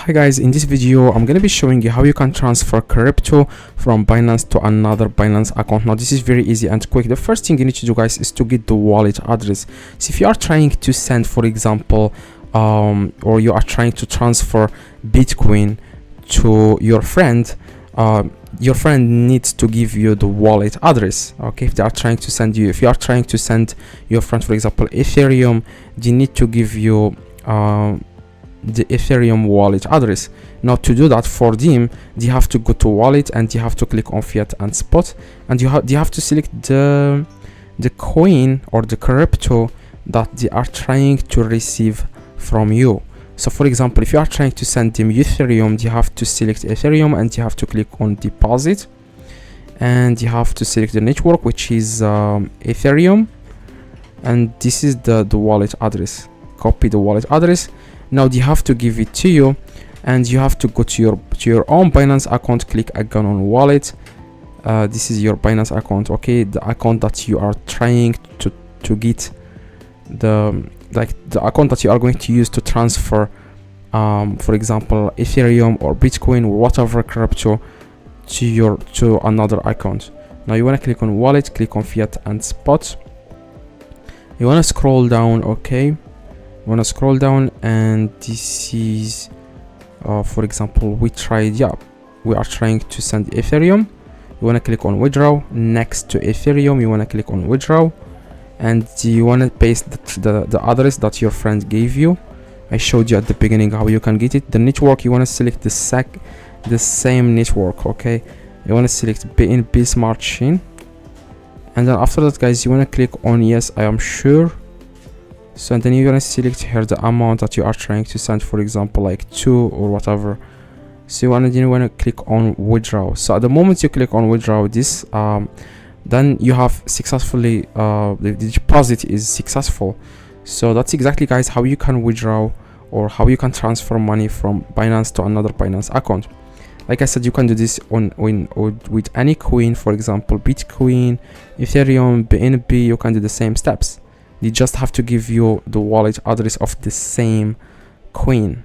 Hi guys, in this video I'm going to be showing you how you can transfer crypto from Binance to another Binance account. Now this is very easy and quick. The first thing you need to do, guys, is to get the wallet address. So if you are trying to send, for example, or you are trying to transfer Bitcoin to your friend needs to give you the wallet address. Okay, if you are trying to send your friend, for example, Ethereum, they need to give you the Ethereum wallet address. Now to do that for them, they have to go to wallet and you have to click on fiat and spot, and you have to select the coin or the crypto that they are trying to receive from you. So for example, if you are trying to send them Ethereum, you have to select Ethereum and you have to click on deposit, and you have to select the network, which is Ethereum, and this is the wallet address. Copy the wallet address. Now they have to give it to you, and you have to go to your own Binance account, click again on wallet. This is your Binance account, okay, the account that you are trying to get the account that you are going to use to transfer for example Ethereum or Bitcoin or whatever crypto to another account. Now you want to click on wallet, click on fiat and spot. You want to scroll down, okay, you want to scroll down, and this is for example we are trying to send Ethereum. You want to click on withdraw. Next to Ethereum you want to click on withdraw, and you want to paste the address that your friend gave you. I showed you at the beginning how you can get it. The network, you want to select the same network, okay. You want to select BNB Smart Chain, and then after that, guys, you want to click on yes, I am sure. So and then you're going to select here the amount that you are trying to send, for example like 2 or whatever. So you want to click on withdraw. So at the moment you click on withdraw this, then you have successfully the deposit is successful. So that's exactly, guys, how you can withdraw or how you can transfer money from Binance to another Binance account. Like I said, you can do this with any coin, for example Bitcoin, Ethereum, BNB. You can do the same steps. You just have to give you the wallet address of the same coin.